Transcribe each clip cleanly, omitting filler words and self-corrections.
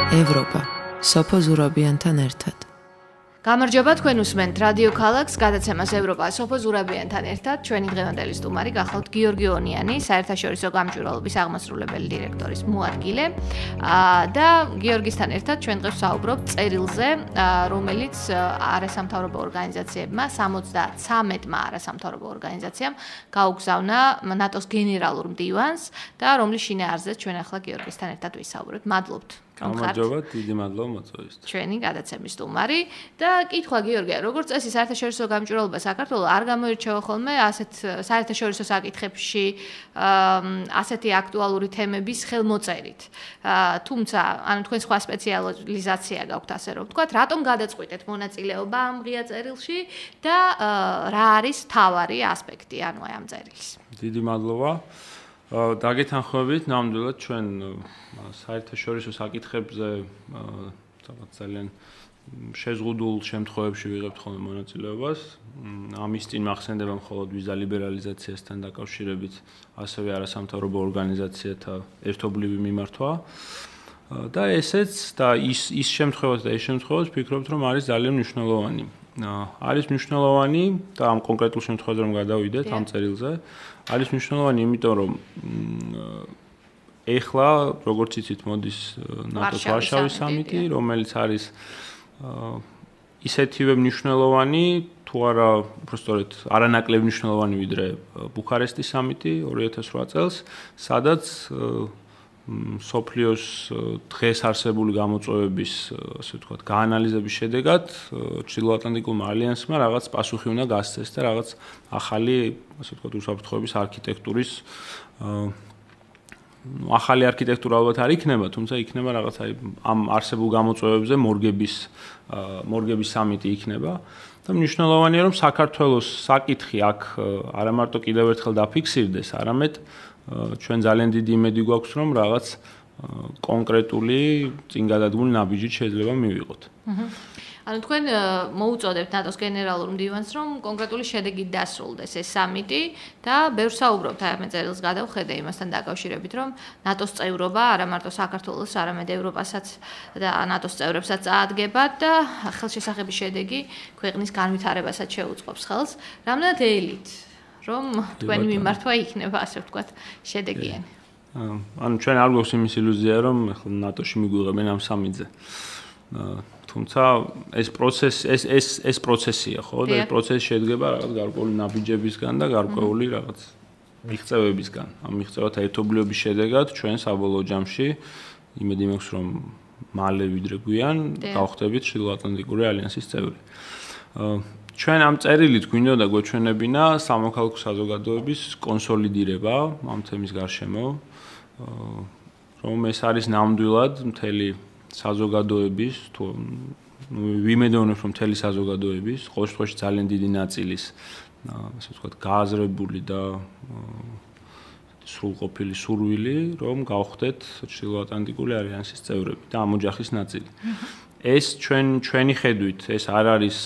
ევროპა, სოფო ზურაბიანთან ერთად. გამარჯობა თქვენ უსმენთ რადიო ქალაქს გადაცემას ევროპა სოფო ზურაბიანთან ერთად. ჩვენი დღევანდელი სტუმარი გახლავთ გიორგი ონიანი, საერთაშორისო გამჭვირვალობის აღმასრულებელი დირექტორის მოადგილე და გიორგისთან ერთად ჩვენ დღეს ვსაუბრობთ წერილზე, რომელიც არასამთავრობო ორგანიზაციებმა 73-მა არასამთავრობო ორგანიზაციამ გაუგზავნა ნატოს გენერალურ მდივანს და რომლის შინაარზეც ჩვენ ახლა გიორგისთან ერთად ვისაუბრებთ. მადლობთ. გამარჯობა, დიდი მადლობა მოწვევისთვის. ჩვენი გადაცემის სტუმარი და კითხვა გიორგი, როგორც წესი საერთაშორისო გამჭვირვალობა საქართველოს არ გამოირჩევა ხოლმე ასეთ საერთაშორისო საკითხებში ასეთი აქტუალური თემების ხელმოწერით. თუმცა, ანუ თქვენ სხვა სპეციალიზაცია გაქვთ, ასე რომ ვთქვათ, რატომ გადაწყვიტეთ მონაწილეობა ამ ღია წერილში და რა არის მთავარი ასპექტი ანუ ამ წერილის? დიდი მადლობა. დაგეთანხმებით, ნამდვილად ჩვენ საერთაშორისო საკითხებზე ძალიან შეზღუდულ შემთხვევებში ვიღებთ ხოლმე მონაწილეობას. ამის წინ მახსენდება მხოლოდ ვიზა ლიბერალიზაციასთან დაკავშირებით, ასევე არასამთავრობო ორგანიზაციათა ერთობლივი მიმართვა. და ესეც და ის შემთხვევაც და ეს შემთხვევაც ვფიქრობთ, რომ არის ძალიან მნიშვნელოვანი. არის მნიშვნელოვანი და ამ კონკრეტულ შემთხვევაში რომ გადავიდეთ ამ წერილზე, არის მნიშვნელოვანი, იმიტომ რომ ეხლა, როგორც იცით, მოდის ნატოს ვარშავის სამიტი, რომელიც არის ისეთივე მნიშვნელოვანი, თუ არა, უბრალოდ არანაკლებ მნიშვნელოვანი ვიდრე ბუქარესტის სამიტი 2008 წელს, სადაც სოფლიოს დღეს არსებული გამოწვევების, ასე ვთქვათ, გაანალიზების შედეგად ჩრდილოატლანტიკულმა ალიანსმა რაღაც პასუხი უნდა გასცეს და რაღაც ახალი, ასე ვთქვათ, უსაფრთხოების არქიტექტურის ახალი არქიტექტურა ალბათ არ იქნება, თუმცა იქნება რაღაც ამ არსებულ გამოწვევებზე მორგების სამიტი იქნება და მნიშვნელოვანია, რომ საქართველოს საკითხი აქ არა მარტო კიდევ ერთხელ დაფიქსირდეს, არამედ ჩვენ ძალიან დიდი იმედი გვაქვს, რომ რაღაც კონკრეტული წინ გადადგმული ნაბიჯით შეიძლება მივიღოთ. ანუ თქვენ მოუწოდებთ ნატოს გენერალურ მდივანს, რომ კონკრეტული შედეგით დასრულდეს ეს სამიტი და ბევრს საუბრობთ აი ამ წერილს გადავხედე იმასთან დაკავშირებით, რომ ნატოს წევრობა არა მარტო საქართველოს, არამედ ევროპასაც და ნატოს წევრებსაც წაადგება და ხელშესახების შედეგი ქვეყნის განვითარებასაც შეუწყობს ხელს. რამდენად ელით რომ თქვენი მიმართვა იქნება, ასე ვთქვათ, შედეგიანი. ანუ ჩვენ არ გვაქვს იმის ილუზია, რომ ახლა ნატოში მიგვიღებენ ამ სამიტზე. თუმცა ეს პროცესია, ხო? და ეს პროცესი შედგება რაღაც გარკვეული ნაბიჯებისგან და გარკვეული რაღაც მიღწევებისგან. ამ მიღწევათა ერთობლიობის შედეგად ჩვენ საბოლოო ჯამში იმედი მაქვს, რომ მალე ვიდრე გვიან გავხდებით ჩრდილოატლანტიკური ალიანსის წევრი. ჩვენ ამ წერილით გვინდოდა გვეჩვენებინა სამოქალაქო საზოგადოების კონსოლიდირება ამ თემის გარშემო, რომ ეს არის ნამდვილად მთელი საზოგადოების, თუ ვიმედოვნებ, რომ მთელი საზოგადოების, ყოველ შემთხვევაში ძალიან დიდი ნაწილის, ასე ვთქვათ, გააზრებული და სრულყოფილი სურვილი, რომ გავხდეთ ჩრდილოატლანტიკური ალიანსის წევრები და ამ ოჯახის ნაწილი. ეს ჩვენი ხედვით, ეს არ არის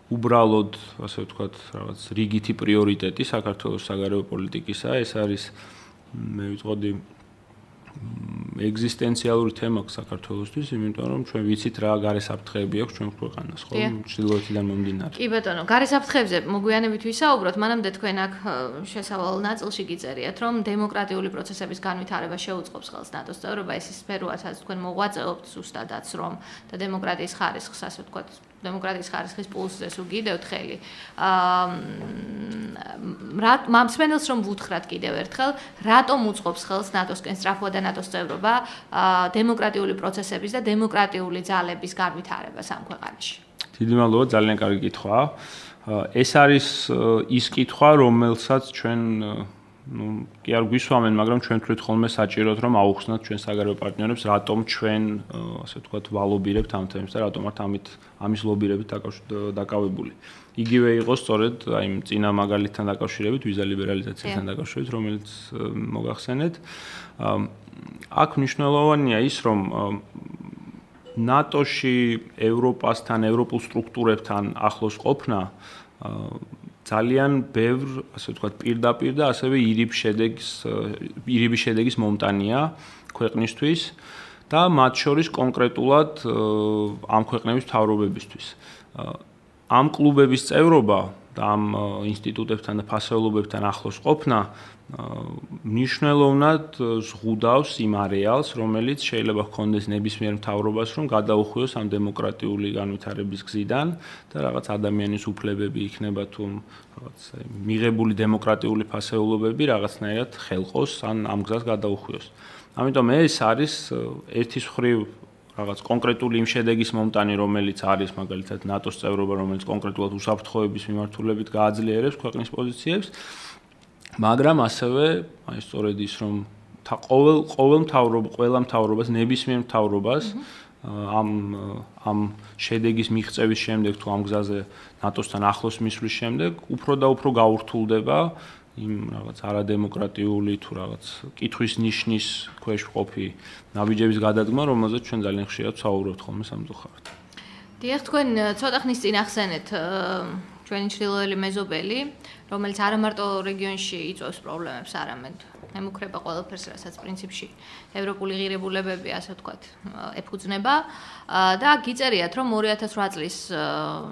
უბრალოდ, ასე ვთქვათ, რაღაც რიგითი პრიორიტეტი საქართველოს საგარეო პოლიტიკისა, ეს არის მე ვიტყოდი ეგზისტენციალური თემა საქართველოსთვის, იმიტომ რომ ჩვენ ვიცით რა გარესაფრთხეები აქვს ჩვენ ქვეყანას, ხო? ჩრდილოეთიდან მომდინარე. კი ბატონო, გარესაფრთხეებზე მოგვიანებით ვისაუბროთ, მანამდე თქვენ აქ შესავალ ნაწილში გიწერიათ, რომ დემოკრატიული პროცესების განვითარება შეუწყობს ხელს ნატოს წევრობა, ეს სფეროასაც თქვენ მოღვაწეობთ ზუსტადაც, რომ და დემოკრატიის ხარისხს, ასე ვთქვათ, დემოკრატიის ხარისხის პულსზე სულ გიდევთ ხელი. მსმენელს რომ ვუთხრათ კიდევ ერთხელ, რატომ უწყობს ხელს ნატოსკენ სწრაფვა და ნატოს წევრობა დემოკრატიული პროცესების და დემოკრატიული ძალების განვითარებას ამ ქვეყანაში? დიდი მადლობა, ძალიან კარგი კითხვაა. ეს არის ის კითხვა, რომელსაც ჩვენ კი არ გვისვამენ, მაგრამ ჩვენ თვლით ხოლმე საჭიროდ რომ აუხსნათ ჩვენ საგარეო პარტნიორებს, რატომ ჩვენ, ასე ვთქვათ, ვალობირებთ ამ თემს და რატომ ართ ამის ლობირებით დაკავებული. იგივე იყო სწორედ აი იმ წინა მაგალითთან დაკავშირებით, ვიზა ლიბერალიზაციასთან დაკავშირებით, რომელიც მოგახსენეთ. აქ მნიშვნელოვანია ის, რომ ნატოში ევროპასთან, ევროპულ სტრუქტურებთან ახლოს ყოფნა ძალიან ბევრ, ასე ვთქვათ, პირდაპირ და ასევე ირიბი შედეგის მომტანია ქვეყნისთვის და მათ შორის კონკრეტულად ამ ქვეყნების მთავრობებისთვის. ამ კლუბების წევრობა და ამ ინსტიტუტებთან და ფასეულობებთან ახლოს ყოფნა მნიშვნელოვნად ზღუდავს იმ არეალს, რომელიც შეიძლება ჰქონდეს ნებისმიერ მთავრობას, რომ გადაუხვიოს ამ დემოკრატიული განვითარების გზიდან და რაღაც ადამიანის უფლებები იქნება თუ რაღაც მიღებული დემოკრატიული ფასეულობები რაღაცნაირად ხელყოს ან ამ გზას გადაუხვიოს. ამიტომ ეს არის ერთის მხრივ რაღაც კონკრეტული იმ შედეგის მომტანი, რომელიც არის მაგალითად ნატოს წევრობა, რომელიც კონკრეტულად უსაფრთხოების მიმართულებით გააძლიერებს ქვეყნის პოზიციებს. მაგრამ ასევე აი სწორედ ის რომ ყველა მთავრობას ნებისმიერ მთავრობას ამ შედეგის მიღწევის შემდეგ თუ ამ გზაზე ნატოსთან ახლოს მისვლის შემდეგ უფრო და უფრო გაურთულდება იმ რაღაც არადემოკრატიული თუ რაღაც კითხვის ნიშნის ქვეშ ყოფი ნაბიჯების გადადგმა, რომელზეც ჩვენ ძალიან ხშირად ვსაუბრობთ ხოლმე სამწუხაროდ. დიახ, თქვენ ცოტა ხნის წინ ახსენეთ ჩვენი ჩრდილოელი მეზობელი, რომელიც არა მარტო რეგიონში იწვევს პრობლემებს, არამედ ემუქრება ყველაფერს, რასაც პრინციპში ევროპული ღირებულებები, ასე ვთქვათ, ეფუძნება და გიწერიათ, რომ 2008 წლის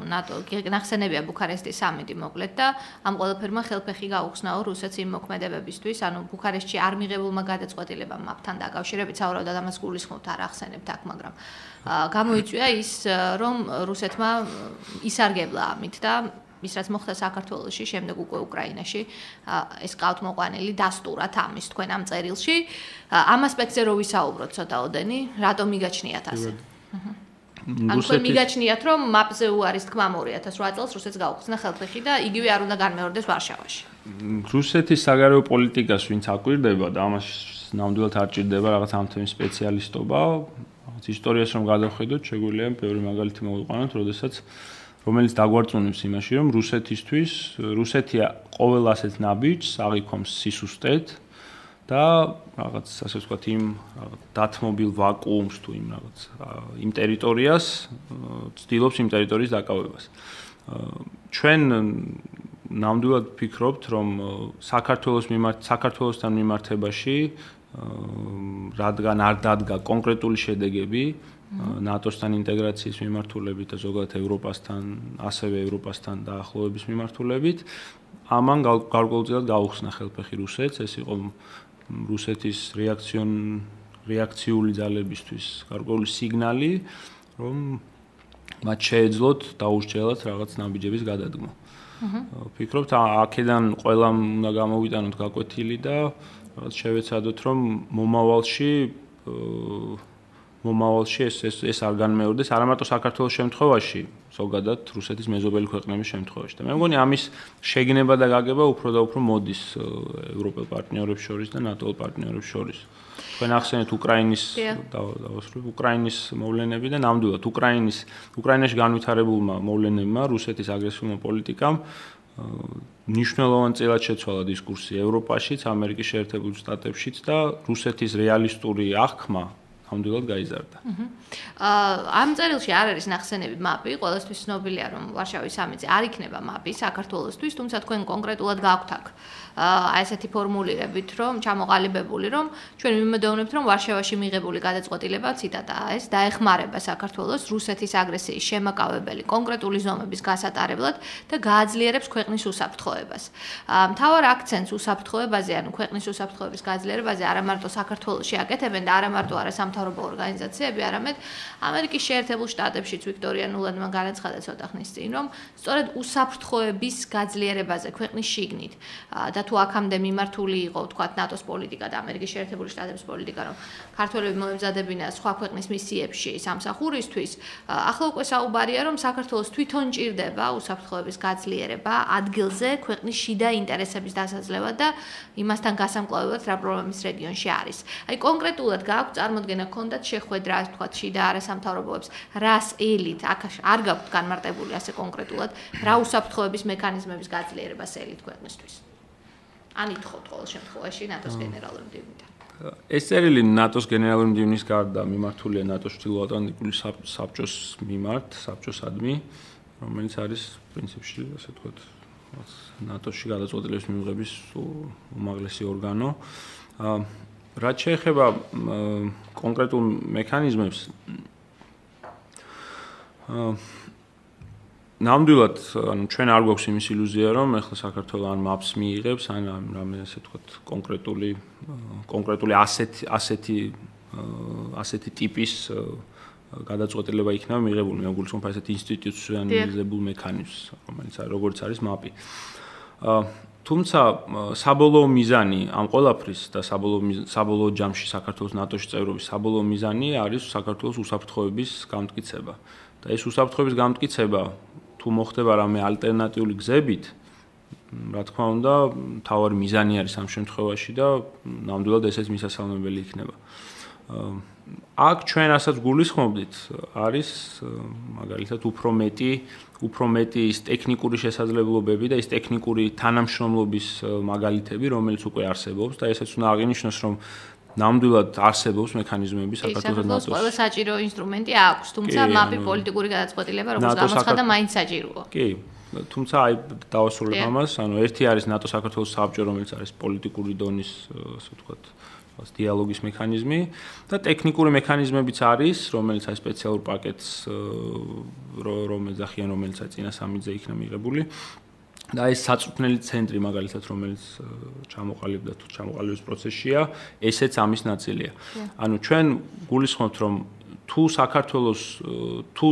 ნატო ნახსენებია ბუქარესტის სამიტი მოკლედ და ამ ყველაფერმა ხელფეხი გაუხსნაო რუსეთის იმ მოქმედებებისთვის, ანუ ბუქარესტში არ მიღებულმა გადაწყვეტილებამ მაპთან დაკავშირებით, საუბრობთ ამას გულისხმობთ, არ ახსენებთ აქ, მაგრამ გამოიწვია ის, რომ რუსეთმა ისარგებლა ამით და ის რაც მოხდა საქართველოში, შემდეგ უკვე უკრაინაში, ეს ყავთმოყვანილი დასტურად ამის თქვენ ამ წერილში. ამ ასპექტზე რო ვისაუბროთ ცოტაოდენი, რატომ მიგაჩნიათ ასე? ან თქვენ მიგაჩნიათ, რომ მაპზე უარის თქმა 2008 წელს რუსეთს გაუხსნა ხელფეხი და იგივე არ უნდა განმეორდეს ვარშავაში. რუსეთის საგარეო პოლიტიკას ვინც აკვირდება და ამას ნამდვილად არ ჭირდება რაღაც ამ თემის სპეციალისტობა, რაღაც ისტორიას რომ გადავხედოთ, შეგვიძლია ბევრი მაგალითი მოვიყვანოთ, რომელიც დაგვარწმუნებს იმაში, რომ რუსეთისთვის, რუსეთი ყოველ ასეთ ნაბიჯს აღიქვამს სისუსტედ და რაღაც ასე ვთქვათ, იმ დათმობილ ვაკუუმს თუ იმ ტერიტორიას ცდილობს იმ ტერიტორიის დაკავებას. ჩვენ ნამდვილად ვფიქრობთ, რომ საქართველოსთან მიმართებაში რადგან არ დადგა კონკრეტული შედეგები ნატოსთან ინტეგრაციის მიმართულებით და ზოგადად ასევე ევროპასთან დაახლოების მიმართულებით, ამან გარკვეულწილად გაუხსნა ხელფეხი რუსეთს, ეს იყო რუსეთის რეაქციული ძალებისთვის გარკვეული სიგნალი, რომ მათ შეეძლოთ დაუსჯელად რაღაც ნაბიჯების გადადგმა. ვფიქრობთ, აქედან ყველამ უნდა გამოვიტანოთ გაკვეთილი და რაღაც შევეცადოთ, რომ მომავალში ეს არ განმეორდეს არა მარტო საქართველოს შემთხვევაში, ზოგადად რუსეთის მეზობელი ქვეყნების შემთხვევაში. და მე მგონი ამის შეგნება და გაგება უფრო და უფრო მოდის ევროპელ პარტნიორებს შორის და ნატო პარტნიორებს შორის. თქვენ ახსენეთ უკრაინის მოვლენები და ნამდვილად უკრაინაში განვითარებულმა მოვლენებმა, რუსეთის აგრესიულმა პოლიტიკამ მნიშვნელოვან წილად შეცვალა დისკურსი ევროპაშიც, ამერიკის შეერთებულ შტატებშიც და რუსეთის რეალისტური აღქმა ნამდვილად გაიზარდა. ამ წერილში არ არის ნახსენები მაპი, ყველასთვის ცნობილია, რომ ვარშავის სამიტზე არ იქნება მაპი საქართველოსთვის, თუმცა თქვენ კონკრეტულად გაქვთ აქ ესეთი ფორმულირებით, რომ ჩამოყალიბებული, რომ ჩვენ ვიმედოვნებთ, რომ ვარშავაში მიღებული გადაწყვეტილება, ციტატაა ეს, დაეხმარება საქართველოს რუსეთის აგრესიის შემაკავებელი კონკრეტული ზომების გასატარებლად და გააძლიერებს ქვეყნის უსაფრთხოებას. მთავარ აქცენტს უსაფრთხოებაზე, ანუ ქვეყნის უსაფრთხოების გაძლიერებაზე არა მარტო საქართველოში აკეთებენ და არა მარტო არასამთავრობო ორგანიზაციები, არამედ ამერიკის შეერთებულ შტატებშიც ვიქტორია ნულანმა განაცხადა ცოტა ხნის წინ, რომ სწორედ უსაფრთხოების გაძლიერებაზე ქვეყნის შიგნით და თუ აქამდე მიმართული იყო, ვთქვათ, ნატოს პოლიტიკა და ამერიკის შეერთებული შტატების პოლიტიკა, რომ ქართველები მოემზადებინათ სხვა ქვეყნის მისიებში სამსახურისთვის, ახლა უკვე საუბარია, რომ საქართველოს თვითონ ჭირდება უსაფრთხოების გაძლიერება ადგილზე ქვეყნის შიდა ინტერესების დასაძლევად და იმასთან გასამკლავებლად, რა პრობლემის რეგიონში არის. აი კონკრეტულად გააქვთ წარმოდგენა გქონდათ შეხვედრა, ვთქვათ, შიდა არასამთავრობოებს, რას ელით, აქ არ გაქვთ განმარტებული ასე კონკრეტულად, რა უსაფრთხოების მექანიზმების გაძლიერებას ელით ქვეყნისთვის. ან ითხოვთ ყოველ შემთხვევაში ნატოს გენერალური მდივნიდან. ეს წერილი ნატოს გენერალური მდივნის გარდა მიმართულია ნატოს ჩრდილოატლანტიკური საბჭოს მიმართ, საბჭოსადმი, რომელიც არის პრინციპში, ასე ვთქვათ, ნატოში გადაწყვეტილების მიღების უმაღლესი ორგანო. რაც შეეხება კონკრეტულ მექანიზმებს ნამდვილად ანუ ჩვენ არ გვაქვს იმის ილუზია რომ ახლა საქართველოს ან MAP-ს მიიღებს ან რამე ასე ვთქვათ კონკრეტული ასეთი ტიპის გადაწყვეტილება იქნება მიღებული მე გულისხმობ ასეთ ინსტიტუციონალიზებულ მექანიზმს რომელიც როგორც არის MAP-ი თუმცა საბოლოო მიზანი ამ ყველაფრის და საბოლოო ჯამში საქართველოს ნატოში წევრობის საბოლოო მიზანი არის საქართველოს უსაფრთხოების გამტკიცება და ეს უსაფრთხოების გამტკიცება თუ მოხდება რამე ალტერნატიული გზებით რა თქმა უნდა თავარი მიზანი არის ამ შემთხვევაში და ნამდვილად ესეც მისასალმებელი იქნება აქ ჩვენ ასაც გულისხმობდით არის მაგალითად უფრო მეტი ის ტექნიკური შესაძლებლობები და ის ტექნიკური თანამშრომლობის მაგალითები რომელიც უკვე არსებობს და ესეც უნდა აღინიშნოს რომ ნამდვილად არსებობს მექანიზმები საქართველოს და ნატოს. ყველა საჭირო ინსტრუმენტი აქვს, თუმცა MAP-ი პოლიტიკური გადაწყვეტილება როგორც გამოცხადა მაინც საჭიროა. კი, თუმცა აი დავასრულებ ამას, ანუ ერთი არის ნატო საქართველოს საბჭო, რომელიც არის პოლიტიკური დონის, ასე ვთქვათ, დიალოგის მექანიზმი და ტექნიკური მექანიზმებიც არის, რომელიც აი სპეციალურ პაკეტს რომელიც წინა სამიძე იქნა მიღებული. და ეს საწვრთნელი ცენტრი მაგალითად რომელიც ჩამოყალიბდა თუ ჩამოყალიბების პროცესშია, ესეც ამის ნაწილია. ანუ ჩვენ გულისხმობთ რომ თუ საქართველოს თუ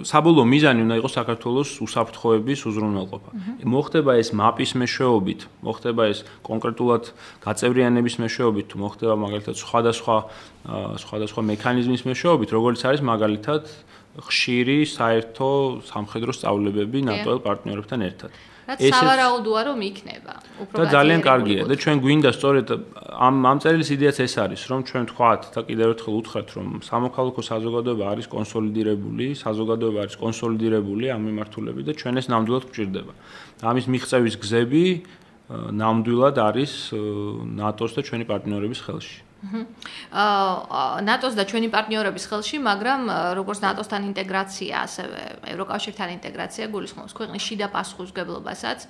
საბოლოო მიზანი უნდა იყოს საქართველოს უსაფრთხოების უზრუნველყოფა. მოხდება ეს MAP-ის მეშვეობით, მოხდება ეს კონკრეტულად გაწევრიანების მეშვეობით, თუ მოხდება მაგალითად სხვადასხვა მექანიზმის მეშვეობით, როგორც არის მაგალითად ხშირი საერთო სამხედრო სწავლებები ნატო პარტნიორებთან ერთად. რაც სავარაუდოა რომ იქნება. და ძალიან კარგია და ჩვენ გვინდა სწორედ ამ წერილის იდეაც ეს არის, რომ ჩვენ თქვათ და კიდევ ერთხელ უთხრათ, რომ სამოქალაქო საზოგადოება არის კონსოლიდირებული ამ მიმართულებით და ჩვენ ეს ნამდვილად გვჭირდება. ამის მიღწევის გზები ნამდვილად არის ნატოს და ჩვენი პარტნიორების ხელში. ნატოს და ჩვენი პარტნიორების ხელში, მაგრამ როგორც ნატოსთან ინტეგრაცია, ასევე ევროკავშირთან ინტეგრაცია გულისხმობს ქვეყნის შიდა პასუხისმგებლობასაც.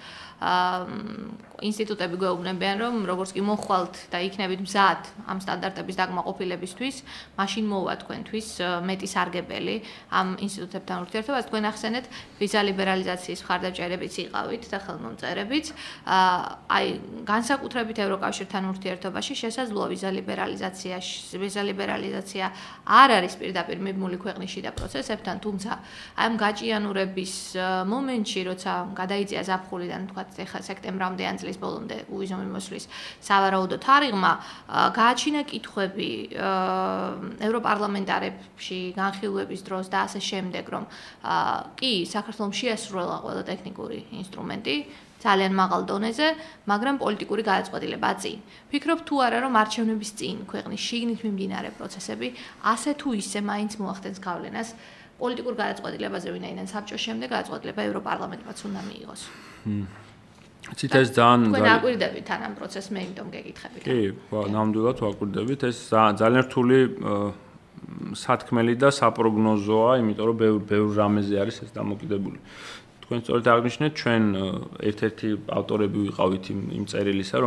ინსტიტუტები გვეუბნებიან, რომ როგორც კი მოხვალთ და იქნებით მზად ამ სტანდარტების დაკმაყოფილებისთვის, მაშინ მოვა თქვენთვის მეტი სარგებელი ამ ინსტიტუტებთან ურთიერთობას. თქვენ ახსენეთ ვიზა ლიბერალიზაციის მხარდაჭერებიც იყავით და ხელმომწერებიც. აი, განსაკუთრებით ევროკავშირთან ურთიერთობაში შესაძლოა ვიზა ლიბერალიზაცია არ არის პირდაპირ მიბმული ქვეყნის შიდა პროცესებთან, თუმცა აი ამ გაჭიანურების მომენტში, როცა გადაიწია ზაფხულიდან, თქვათ, ეხლა სექტემბრამდე ან წლის ბოლომდე უვიზომი მოსვლის სავარაუდო თარიღმა, გააჩინა კითხვები ევროპარლამენტარებში განხილვების დროს და ასე შემდეგ, რომ კი, საქართველოს შეასრულა ყველა ტექნიკური ინსტრუმენტი ძალიან მაღალ დონეზე, მაგრამ პოლიტიკური გადაწყვეტილება წინ. ვფიქრობ თუ არა რომ არჩევნების წინ ქვეყნის შიგნით მიმდინარე პროცესები ასე თუ ისე მაინც მოახდენს გავლენას პოლიტიკურ გადაწყვეტილებაზე, ვინაიდან საბჭოს შემდეგ გადაწყვეტილება ევროპარლამენტმაც უნდა მიიღოს. ცით ეს ძალიან აკვირდებით ამ პროცესს მე იმიტომ გეკითხებით. კი, ნამდვილად ვაკვირდებით, ეს ძალიან რთული სათქმელი და საპროგნოზოა, იმიტომ რომ ბევრ რამეზე არის ეს დამოკიდებული. თქვენ სწორედ აღნიშნეთ, ჩვენ ერთ-ერთი ავტორები ვიყავით იმ წერილისა,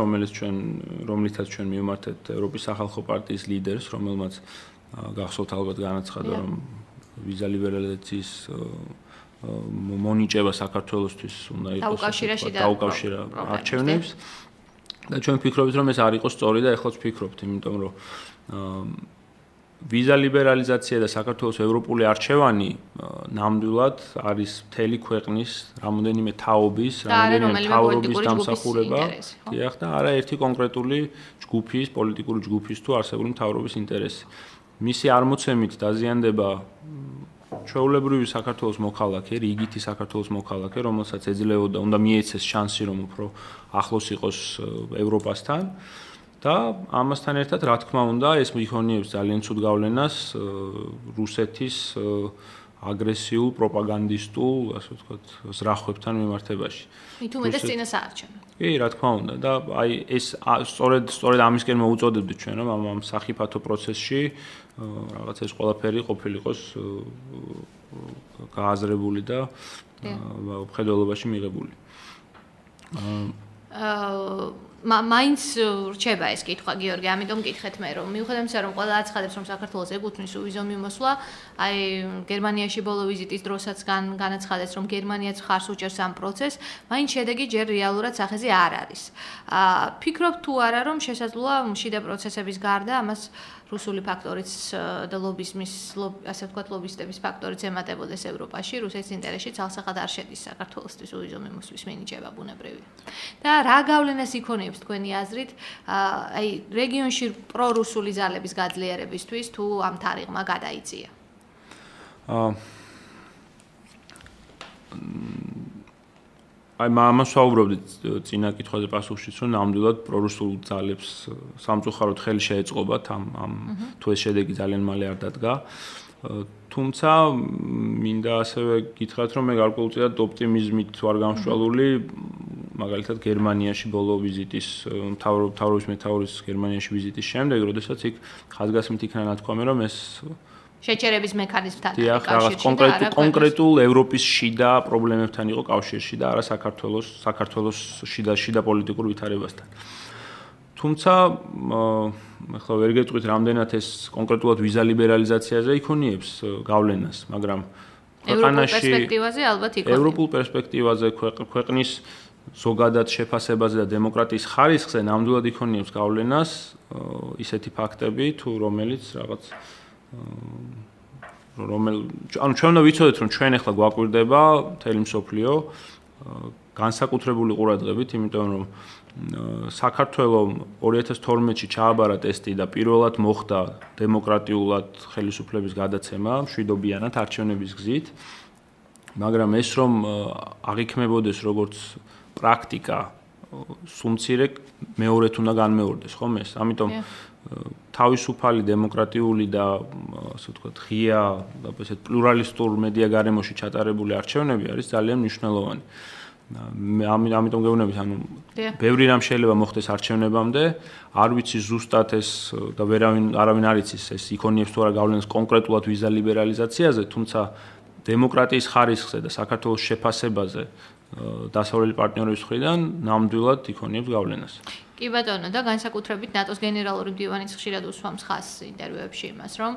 რომლითაც ჩვენ მივმართეთ ევროპის სახალხო პარტიის ლიდერს, რომელმაც გახსოვთ ალბათ განაცხადა, რომ ვიზა ლიბერალიზაციის მონიჭება საქართველოსთვის უნდა იყოს დაუკავშირა არჩევნებს და ჩვენ ვფიქრობთ, რომ ეს არ იყოს სწორი და ეხლაც ვფიქრობთ, იმიტომ რომ ვიზა ლიბერალიზაცია და საქართველოს ევროპული არჩევანი ნამდვილად არის მთელი ქვეყნის რამოდენიმე თაობის, რამოდენიმე მთავრობის დამსახურება. დიახ, და არა ერთი კონკრეტული ჯგუფის, პოლიტიკური ჯგუფის თუ არსებული მთავრობის ინტერესი. მისიარმოცემით დაზიანდება ჩვეულებრივი საქართველოს მოქალაქე, რიგითი საქართველოს მოქალაქე, რომელსაც ეძლეოდა, უნდა მიეცეს შანსი, რომ უფრო ახლოს იყოს ევროპასთან. და ამასთან ერთად, რა თქმა უნდა, ეს მიხონიებს ძალიან ცუდ გავლენას რუსეთის აგრესიულ პროპაგანდისტულ, ასე ვთქვათ, ზრახვებთან მიმართებაში. მით უმეტეს წინასაარჩევნო. კი, რა თქმა უნდა და აი ეს სწორედ ამისკენ მოუწოდებდით ჩვენ, რომ ამ სახიფათო პროცესში რაღაც ეს ყველაფერი ყოფილიყოს გააზრებული და მხედველობაში მიღებული. მაინც რჩება ეს კითხვა გიორგი, ამიტომ გითხეთ მე რომ მიუხედავად იმისა რომ ყველა აცხადებს რომ საქართველოს ეკუთვნის უვიზო მიმოსვლა, აი გერმანიაში ბოლო ვიზიტის დროსაც განაცხადეს რომ გერმანიაც ხარს უჭერს ამ პროცესს, მაინც შედეგი ჯერ რეალურად სახეზე არ არის. ფიქრობ თუ არა რომ შესაძლოა შიდა პროცესების გარდა ამას რუსული ფაქტორიც და ლობიზმის, ასე ვთქვათ, ლობისტების ფაქტორიც ემატებოდეს ევროპაში, რუსეთის ინტერესში ცალსახად არ შედის საქართველოსთვის უვიზო მიმოსვლის მინიჭება ბუნებრივი. და რა გავლენას იქონიებს თქვენი აზრით, აი რეგიონში პრორუსული ძალების გაძლიერებისთვის თუ ამ თარიღმა გადაიწია? აი ამას ვაუბრობდით წინა კითხვაზე პასუხშიც, რომ ნამდვილად პრორუსულ ძალებს სამწუხაროდ ხელი შეეწყობათ ამ თუ ეს შედეგი ძალიან მალე არ დადგა. თუმცა მინდა ასევე გითხრათ, რომ მე გარკვეულწილად ოპტიმიზმით ვარ გამსჭვალული, მაგალითად გერმანიაში ბოლო ვიზიტის მთავრობის მეთაურის გერმანიაში ვიზიტის შემდეგ, როდესაც იქ ხაზგასმით იქნა ნათქვამი, რომ ეს შეჭერების მექანიზმთან კავშირში კონკრეტულ ევროპის შიდა პრობლემებთან იყო კავშირში და არა საქართველოს შიდა პოლიტიკურ ვითარებასთან. თუმცა ახლა ვერ გეტყვით რამდენად ეს კონკრეტულად ვიზა ლიბერალიზაციაზე იქონიებს გავლენას, მაგრამ ქვეყანაში პერსპექტივაზე ალბათ იქონია. ევროპულ პერსპექტივაზე ქვეყნის ზოგადად შეფასებაზე და დემოკრატიის ხარისხზე ნამდვილად იქონიებს გავლენას ისეთი ფაქტები, თუ რომელიც რაღაც ანუ ჩვენ უნდა ვიცოდეთ რომ ჩვენ ახლა გვაკვირდება მთელი მსოფლიო განსაკუთრებული ყურადღებით, იმიტომ რომ საქართველოს 2012-ში ჩააბარა ტესტი და პირველად მოხდა დემოკრატიულად ხელისუფლების გადაცემა მშვიდობიანად არჩევნების გზით, მაგრამ ეს რომ აღიქმებოდეს როგორც პრაქტიკა სუმცირე მეორედ უნდა განმეორდეს, ხომ ეს? ამიტომ თავისუფალი დემოკრატიული და ასე ვთქვათ ღია და ესეთ პლურალისტურ მედია გარემოში ჩატარებული არჩევნები არის ძალიან მნიშვნელოვანი. ამიტომ გეუბნებით, ანუ ბევრი რამ შეიძლება მოხდეს არჩევნებამდე, არ ვიცი ზუსტად ეს და არავინ არ იცის ეს იქონიებს თუ არა გავლენას კონკრეტულად ვიზა ლიბერალიზაციაზე, თუმცა დემოკრატიის ხარისხზე და საქართველოს შეფასებაზე დასავლელი პარტნიორების მხრიდან ნამდვილად იქონიებს გავლენას. კი ბატონო, და განსაკუთრებით ნატოს გენერალური მდივანიც ხშირად უსვამს ხაზს ინტერვიუებში იმას, რომ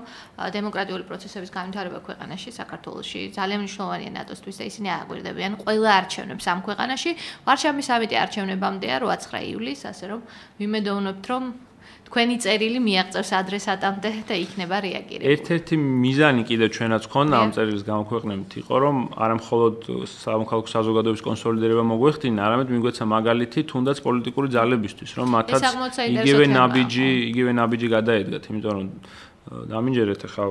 დემოკრატიული პროცესების განვითარება ქვეყანაში, საქართველოში ძალიან მნიშვნელოვანია ნატოსთვის და ისინი აღვირდებიან ყველა არჩევნებს ამ ქვეყანაში. ვარშავის სამიტი არჩევნებამდეა 8-9 ივლისს, ასე რომ ვიმედოვნებთ, რომ თქვენი წერილი მიაღწევს ადრესატამდე და იქნება რეაგირებული. ერთ-ერთი მიზანი კიდე ჩვენაც ქონდა ამ წერილის გამოქვეყნებით იყო, რომ არა მხოლოდ სამოქალაქო საზოგადოების კონსოლიდირება მოგვეხდინა, არამედ მიგვეცა მაგალითი თუნდაც პოლიტიკური ძალებისთვის, რომ მათაც იგივე ნაბიჯი გადაედგათ, იმიტომ რომ დამინჯერეთ ახლა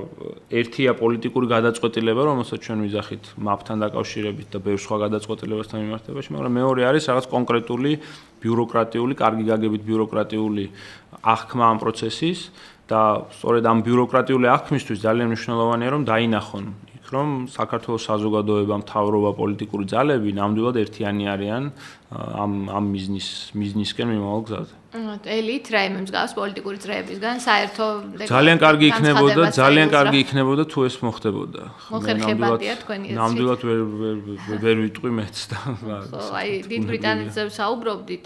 ერთია პოლიტიკური გადაწყვეტილება, რომელსაც ჩვენ ვიძახით მაპთან დაკავშირებით და ბევრ სხვა გადაწყვეტილებასთან მიმართებაში, მაგრამ მეორე არის რაღაც კონკრეტული ბიუროკრატიული, კარგი გაგებით ბიუროკრატიული აღქმა ამ პროცესის და სწორედ ამ ბიუროკრატიული აღქმისთვის ძალიან მნიშვნელოვანია რომ დაინახონ იქ რომ საქართველოს საზოგადოება, მთავრობა, პოლიტიკური ძალები ნამდვილად ერთიანი არიან ამ მიზნისკენ მიმავალ გზაზე. ელით რა იმ მსგავს პოლიტიკური წრეებისგან საერთო ძალიან კარგი იქნებოდა თუ ეს მოხდებოდა. მოხერხებადია თქვენი აზრით. ნამდვილად ვერ ვიტყვი მეც და აი დიდ ბრიტანეთზე საუბრობდით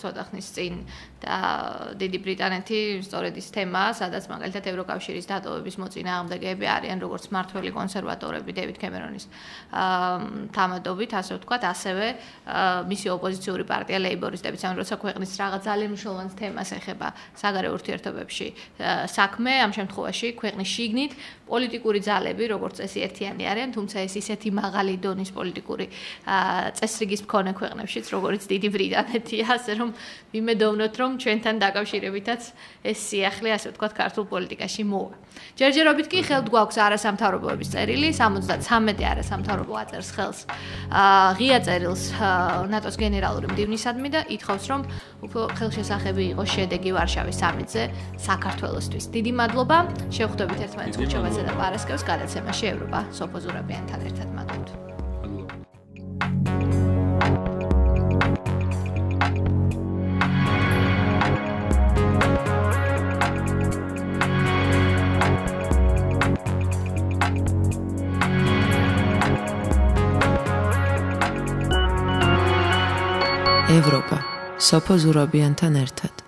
ცოტა ხნის წინ და დიდი ბრიტანეთი სწორედ ის თემაა, სადაც მაგალითად ევროკავშირის დატოვების მოწინააღმდეგეები არიან როგორც მმართველი კონსერვატორები დევიდ კემერონის თამადობით, ასე ვთქვათ, ასევე მისი ოპოზიციური პარტია ლეიბორისტებიც, ან როცა ქვეყნის რაღაც ძალიან მნიშვნელოვან თემას ეხება საგარეო ურთიერთობებში საქმე, ამ შემთხვევაში ქვეყნის შიგნით პოლიტიკური ძალები, როგორც წესი ერთიანი არიან, თუმცა ეს ისეთი მაღალი დონის პოლიტიკური წესრიგის მქონე ქვეყნებშიც, როგორც დიდი ბრიტანეთია, ასე რომ ვიმედოვნოთ, რომ ჩვენთან დაკავშირებითაც ეს სიახლე, ასე ვთქვათ, ქართულ პოლიტიკაში მოვა. ჯერჯერობით კი ხელთ გვაქვს არასამთავრობოების წერილი, 73 არასამთავრობო აწერს ხელს ღია წერილს ნატოს გენერალური მდივნისადმი და ითხოვს, რომ უფრო ხელშესახები იყოს შედეგი ვარშავის სამიტზე საქართველოსთვის. დიდი მადლობა. შევხვდებით ერთმანეთს უჩვენებასა და პარასკევს გადაცემაში ევროპა სოფო ზურაბიანთან ერთად მადლობთ. ევროპა სოფო ზურაბიანთან ერთად.